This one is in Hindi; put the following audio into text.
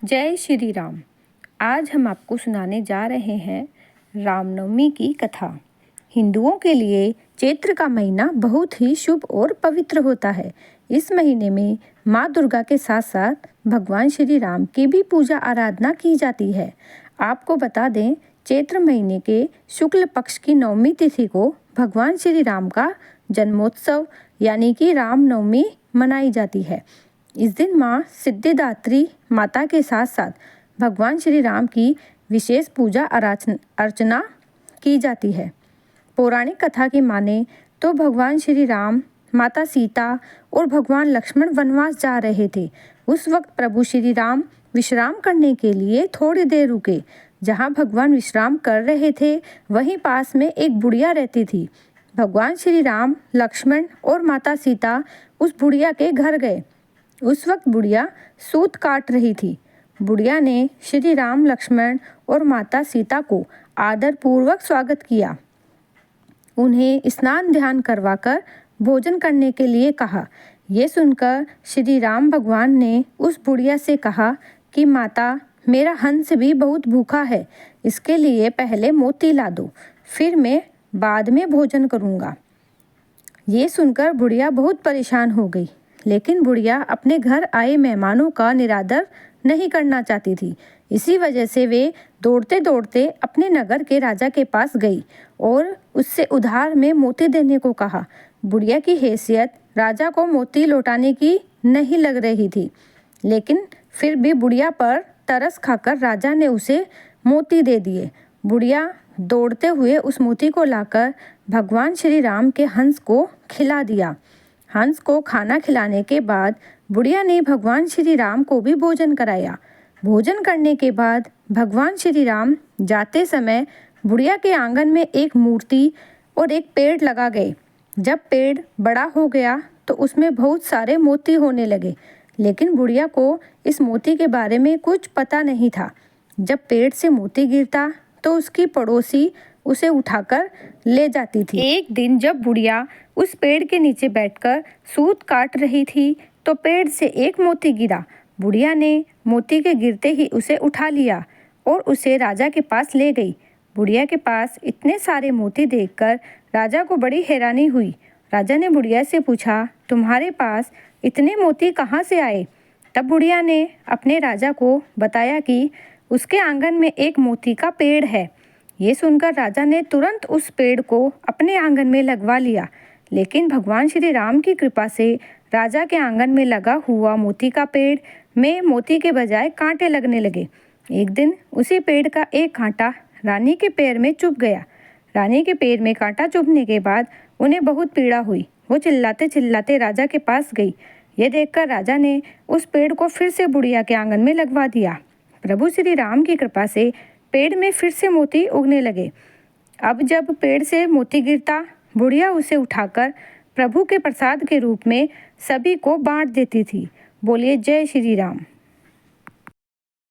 जय श्री राम। आज हम आपको सुनाने जा रहे हैं रामनवमी की कथा। हिंदुओं के लिए चैत्र का महीना बहुत ही शुभ और पवित्र होता है। इस महीने में माँ दुर्गा के साथ साथ भगवान श्री राम की भी पूजा आराधना की जाती है। आपको बता दें, चैत्र महीने के शुक्ल पक्ष की नवमी तिथि को भगवान श्री राम का जन्मोत्सव यानी कि रामनवमी मनाई जाती है। इस दिन माँ सिद्धिदात्री माता के साथ साथ भगवान श्री राम की विशेष पूजा अर्चना की जाती है। पौराणिक कथा की माने तो भगवान श्री राम, माता सीता और भगवान लक्ष्मण वनवास जा रहे थे। उस वक्त प्रभु श्री राम विश्राम करने के लिए थोड़ी देर रुके। जहाँ भगवान विश्राम कर रहे थे वहीं पास में एक बुढ़िया रहती थी। भगवान श्री राम, लक्ष्मण और माता सीता उस बुढ़िया के घर गए। उस वक्त बुढ़िया सूत काट रही थी। बुढ़िया ने श्री राम, लक्ष्मण और माता सीता को आदरपूर्वक स्वागत किया। उन्हें स्नान ध्यान करवाकर भोजन करने के लिए कहा। ये सुनकर श्री राम भगवान ने उस बुढ़िया से कहा कि माता, मेरा हंस भी बहुत भूखा है, इसके लिए पहले मोती ला दो, फिर मैं बाद में भोजन करूँगा। ये सुनकर बुढ़िया बहुत परेशान हो गई, लेकिन बुढ़िया अपने घर आए मेहमानों का निरादर नहीं करना चाहती थी। इसी वजह से वे दौड़ते दौड़ते अपने नगर के राजा के पास गई और उससे उधार में मोती देने को कहा। बुढ़िया की हैसियत राजा को मोती लौटाने की नहीं लग रही थी, लेकिन फिर भी बुढ़िया पर तरस खाकर राजा ने उसे मोती दे दिए। बुढ़िया दौड़ते हुए उस मोती को लाकर भगवान श्री राम के हंस को खिला दिया। हंस को खाना खिलाने के बाद बुढ़िया ने भगवान श्री राम को भी भोजन कराया। भोजन करने के बाद भगवान श्री राम जाते समय बुढ़िया के आंगन में एक मूर्ति और एक पेड़ लगा गए। जब पेड़ बड़ा हो गया तो उसमें बहुत सारे मोती होने लगे, लेकिन बुढ़िया को इस मोती के बारे में कुछ पता नहीं था। जब पेड़ से मोती गिरता तो उसकी पड़ोसी उसे उठाकर ले जाती थी। एक दिन जब बुढ़िया उस पेड़ के नीचे बैठकर सूत काट रही थी तो पेड़ से एक मोती गिरा। बुढ़िया ने मोती के गिरते ही उसे उठा लिया और उसे राजा के पास ले गई। बुढ़िया के पास इतने सारे मोती देखकर राजा को बड़ी हैरानी हुई। राजा ने बुढ़िया से पूछा, तुम्हारे पास इतने मोती कहाँ से आए? तब बुढ़िया ने अपने राजा को बताया कि उसके आंगन में एक मोती का पेड़ है। ये सुनकर राजा ने तुरंत उस पेड़ को अपने आंगन में लगवा लिया, लेकिन भगवान श्री राम की कृपा से राजा के आंगन में लगा हुआ मोती का पेड़ में मोती के बजाय कांटे लगने लगे। एक दिन उसी पेड़ का एक कांटा रानी के पैर में चुभ गया। रानी के पैर में कांटा चुभने के बाद उन्हें बहुत पीड़ा हुई। वो चिल्लाते चिल्लाते राजा के पास गई। ये देखकर राजा ने उस पेड़ को फिर से बुढ़िया के आंगन में लगवा दिया। प्रभु श्री राम की कृपा से पेड़ में फिर से मोती उगने लगे। अब जब पेड़ से मोती गिरता, बुढ़िया उसे उठाकर प्रभु के प्रसाद के रूप में सभी को बांट देती थी। बोलिए जय श्री राम।